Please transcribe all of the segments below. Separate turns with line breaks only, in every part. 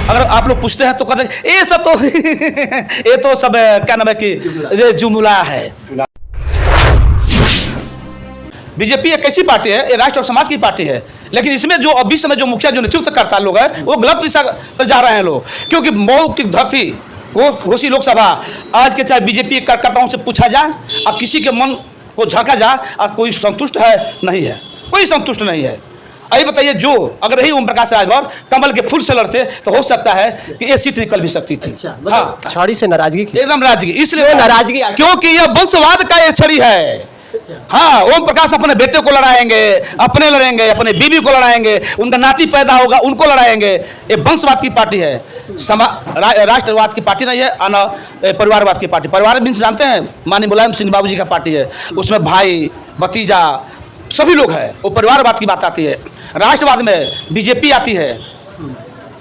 अगर आप लोग पूछते हैं तो कहते हैं ये सब तो ये तो सब क्या नाम है कि ये जुमला है। बीजेपी एक ऐसी पार्टी है, ये राष्ट्र और समाज की पार्टी है, लेकिन इसमें जो अभी समय जो मुखिया जो नेतृत्व करता लोग है वो गलत दिशा पर जा रहे हैं लोग, क्योंकि मऊ की धरती वो घोषी लोकसभा आज के चाहे बीजेपी कार्यकर्ताओं से पूछा जाए और किसी के मन को झांका जाए और कोई संतुष्ट है नहीं है, कोई संतुष्ट नहीं है। अभी बताइए, जो अगर यही ओम प्रकाश राजभर कमल के फूल से लड़ते तो हो सकता है कि ये सीट निकल भी सकती थी।
हाँ, छड़ी से नाराजगी,
एकदम नाराजगी, इसलिए
नाराजगी
क्योंकि यह वंशवाद का ये छड़ी है। हाँ, ओम प्रकाश अपने बेटे को लड़ाएंगे, अपने लड़ेंगे, अपने बीवी को लड़ाएंगे, उनका नाती पैदा होगा उनको लड़ाएंगे। ये वंशवाद की पार्टी है, राष्ट्रवाद की पार्टी नहीं है, न परिवारवाद की पार्टी। परिवार मीन्स जानते हैं, माननीय मुलायम सिंह बाबू जी का पार्टी है, उसमें भाई भतीजा सभी लोग हैं, वो परिवारवाद की बात आती है। राष्ट्रवाद में बीजेपी आती है,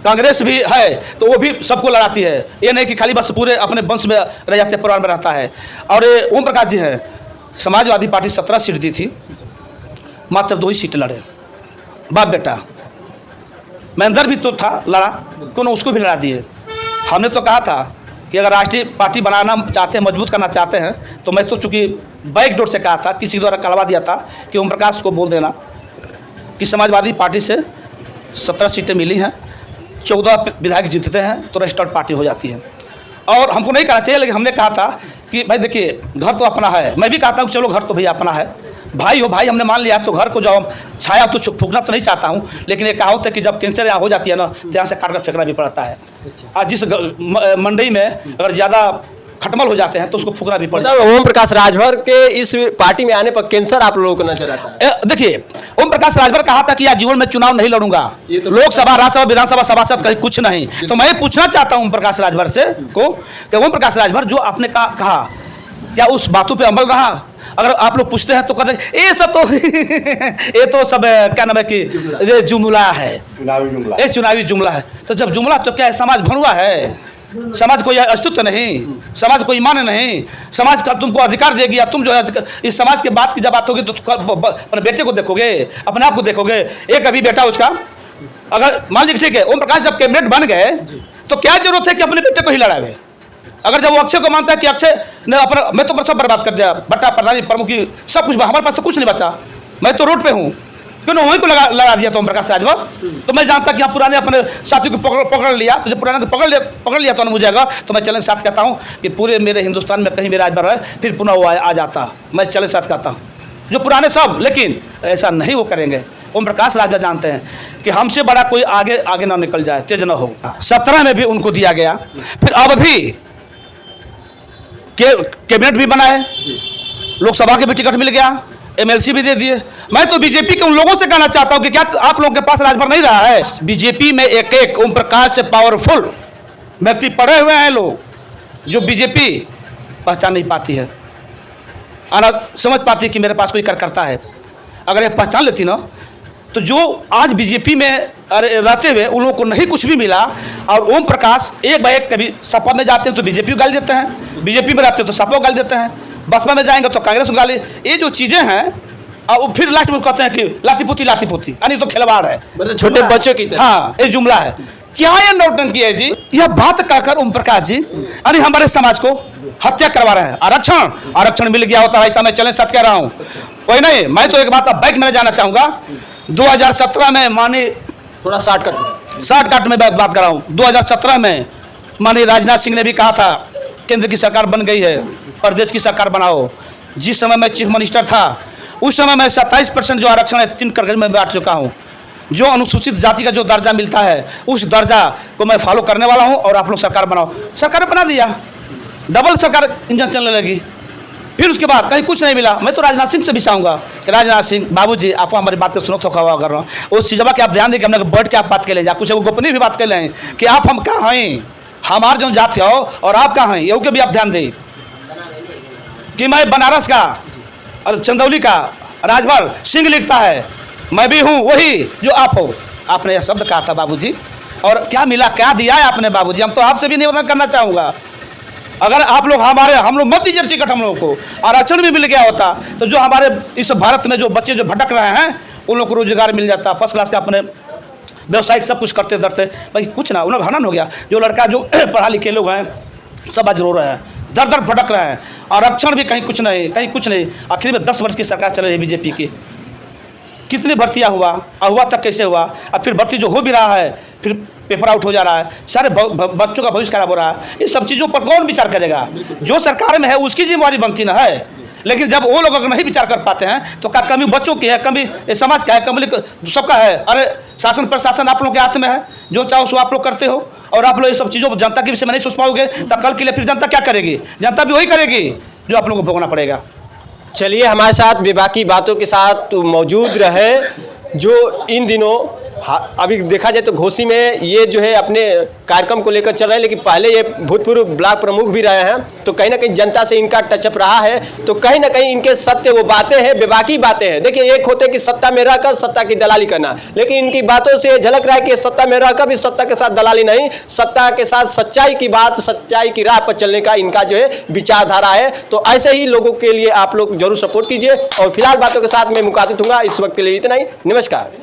कांग्रेस भी है, तो वो भी सबको लड़ाती है। ये नहीं कि खाली बस पूरे अपने वंश में रह जाते, परिवार में रहता है। और ये ओम प्रकाश जी हैं, समाजवादी पार्टी 17 सीट दी थी, मात्र 2 ही सीट लड़े, बाप बेटा। महेंद्र भी तो था, लड़ा, क्यों ना उसको भी लड़ा दिए। हमने तो कहा था कि अगर राष्ट्रीय पार्टी बनाना चाहते हैं, मजबूत करना चाहते हैं, तो मैं तो चूँकि बैक डोर से कहा था, किसी द्वारा कहलवा दिया था कि ओम प्रकाश को बोल देना कि समाजवादी पार्टी से 17 सीटें मिली हैं, 14 विधायक जीतते हैं तो रजिस्टर्ड पार्टी हो जाती है। और हमको नहीं कहना चाहिए, लेकिन हमने कहा था कि भाई देखिए, घर तो अपना है। मैं भी कहता हूँ चलो घर तो भैया अपना है, भाई हो भाई, हमने मान लिया तो घर को जब हम छाया तो फूकना तो नहीं चाहता हूँ, लेकिन ये कहावत है कि जब कैंसर यहाँ हो जाती है ना, तो यहाँ से काट कर फेंकना भी पड़ता है। आज जिस मंडी में अगर ज़्यादा खटमल हो जाते हैं तो उसको फूकना भी पड़ता है।
ओम प्रकाश राजभर के इस पार्टी में आने पर कैंसर आप लोगों को नजर आता है?
देखिए, ओम प्रकाश राजभर कहा था कि आज जीवन में चुनाव नहीं लड़ूंगा, तो लोकसभा, राज्यसभा, विधानसभा सभासद कहीं कुछ नहीं। तो मैं पूछना चाहता हूं ओम प्रकाश राजभर से को कि ओम प्रकाश राजभर जो आपने कहा क्या उस बातों पे अमल रहा? अगर आप लोग पूछते हैं तो कहते हैं ये सब तो ये तो सब क्या नाम है कि ये जुमला है, एक चुनावी जुमला है। तो जब जुमला तो क्या है, समाज भरुआ है, समाज कोई अस्तित्व नहीं, समाज कोई मान नहीं, समाज का तुमको अधिकार देगी, या तुम जो है इस समाज के बात की जब बात होगी तो अपने बेटे को देखोगे, अपने आप को देखोगे। एक अभी बेटा उसका, अगर मान लीजिए ठीक है, ओम प्रकाश जब कैबिनेट बन गए तो क्या जरूरत है कि अपने बेटे को ही लड़ावे? अगर जब वो अक्षय को मानता है कि अक्षय ने अपना, मैं तो सब बर्बाद कर दिया, भट्टा प्रधानी प्रमुख की सब कुछ, हमारे पास तो कुछ नहीं बचा, मैं तो रोड पे हूँ, क्यों ना वहीं को लगा दिया तो ओम प्रकाश राजभर। तो मैं जानता कि आप पुराने अपने साथी को पकड़ लिया, तो जब पुराने को पकड़ लिया तो मुझे आएगा। तो मैं चैलेंज साथ कहता हूँ कि पूरे मेरे हिंदुस्तान में कहीं भी राजभर है फिर पुनः वो आ जाता, मैं चैलेंज साथ कहता हूँ, जो पुराने सब, लेकिन ऐसा नहीं वो करेंगे। ओम प्रकाश राजभर जानते हैं कि हमसे बड़ा कोई आगे ना निकल जाए, तेज ना हो। 17 में भी उनको दिया गया, फिर अब भी कैबिनेट भी बना है, लोकसभा के भी टिकट मिल गया, MLC भी दे दिए। मैं तो बीजेपी के उन लोगों से कहना चाहता हूं कि क्या आप लोगों के पास राजभर नहीं रहा है? बीजेपी में एक ओम प्रकाश से पावरफुल व्यक्ति पड़े हुए हैं लोग, जो बीजेपी पहचान नहीं पाती है, समझ पाती है कि मेरे पास कोई कार्यकर्ता है। अगर ये पहचान लेती ना, तो जो आज बीजेपी में रहते हुए उन लोगों को नहीं कुछ भी मिला, और ओम प्रकाश एक बार एक कभी सपा में जाते हैं तो बीजेपी को गाली देते हैं, बीजेपी में रहते हैं तो सपा को गाली देते हैं, बसपा में जाएंगे तो कांग्रेस को गाली। ये जो चीज़ें हैं, और वो फिर लास्ट में कहते हैं कि लाती पोती यानी तो खिलवाड़ है,
मतलब छोटे बच्चों की।
हाँ, ये जुमला है। क्या ये नौटंकी है जी? यह बात कहकर ओम प्रकाश जी यानी हमारे समाज को हत्या करवा रहे हैं। आरक्षण मिल गया होता है, ऐसा मैं चैलेंज साथ कह रहा हूँ, कोई नहीं। मैं तो एक बात अब बैक में जाना चाहूँगा, 2017 में मानी,
थोड़ा
शॉर्टकट में बात कर रहा हूँ, 2017 में माननीय राजनाथ सिंह ने भी कहा था केंद्र की सरकार बन गई है, प्रदेश की सरकार बनाओ। जिस समय मैं चीफ मिनिस्टर था उस समय मैं 27% जो आरक्षण है 3 कैटेगरी में बांट चुका हूँ। जो अनुसूचित जाति का जो दर्जा मिलता है उस दर्जा को मैं फॉलो करने वाला हूँ, और आप लोग सरकार बनाओ। सरकार बना दिया, डबल सरकार इंजन चलने लगी। फिर उसके बाद कहीं कुछ नहीं मिला। मैं तो राजनाथ सिंह से भी चाहूँगा कि राजनाथ सिंह बाबूजी, आपको हमारी बात को सुनो तो खवा कर रहा हूँ, उस चीज़ कि आप ध्यान दें कि हमने बैठ के आप बात कर ले जा, कुछ गोपनीय भी बात कर लें कि आप हम कहाँ हैं, हमारे जो जाति हो और आप कहाँ हैं, ये के भी आप ध्यान दें कि मैं बनारस का और चंदौली का राजभर सिंह लिखता है, मैं भी हूँ वही जो आप हो। आपने यह शब्द कहा था बाबूजी, और क्या मिला, क्या दिया है आपने बाबूजी? हम तो आपसे भी निवेदन करना चाहूँगा, अगर आप लोग हम लोग मत दीजिए टिकट, हम लोगों को आरक्षण भी मिल गया होता तो जो हमारे इस भारत में जो बच्चे जो भटक रहे हैं उन लोग को रोजगार मिल जाता, फर्स्ट क्लास का अपने व्यवसायिक सब कुछ करते धरते, भाई कुछ ना, उन्हें हनन हो गया। जो लड़का जो पढ़ा लिखे लोग हैं सब आज रो रहे हैं, दर दर भटक रहे हैं। आरक्षण भी कहीं कुछ नहीं, कहीं कुछ नहीं। आखिर में 10 वर्ष की सरकार चल रही है बीजेपी की, कितनी भर्तियाँ हुआ तक कैसे हुआ, अब फिर भर्ती जो हो भी रहा है फिर पेपर आउट हो जा रहा है, सारे बच्चों का भविष्य खराब हो रहा है। इन सब चीज़ों पर कौन विचार करेगा? जो सरकार में है उसकी जिम्मेवारी बनती ना है। लेकिन जब वो लोग अगर नहीं विचार कर पाते हैं तो क्या कमी बच्चों की है, कमी समाज का है, कमी सबका है? अरे शासन प्रशासन आप लोगों के हाथ में है, जो चाहो सो आप लोग करते हो। और आप लोग ये सब चीज़ों पर जनता के विषय में नहीं सोच पाओगे तो कल के लिए फिर जनता क्या करेगी? जनता भी वही करेगी जो आप लोगों को भोगना पड़ेगा।
चलिए हमारे साथ बेबाकी बातों के साथ मौजूद रहे जो इन दिनों अभी देखा जाए तो घोसी में ये जो है अपने कार्यक्रम को लेकर चल रहे हैं, लेकिन पहले ये भूतपूर्व ब्लॉक प्रमुख भी रहे हैं, तो कहीं ना कहीं जनता से इनका टचअप रहा है। तो कहीं ना कहीं इनके सत्य वो बातें हैं, बेबाकी बातें हैं। देखिए एक होते कि सत्ता में रहकर सत्ता की दलाली करना, लेकिन इनकी बातों से झलक रहा है कि सत्ता में रहकर भी सत्ता के साथ दलाली नहीं, सत्ता के साथ सच्चाई की बात, सच्चाई की राह पर चलने का इनका जो है विचारधारा है। तो ऐसे ही लोगों के लिए आप लोग जरूर सपोर्ट कीजिए। और फिलहाल बातों के साथ मैं मुखातिब हूँगा, इस वक्त के लिए इतना ही। नमस्कार।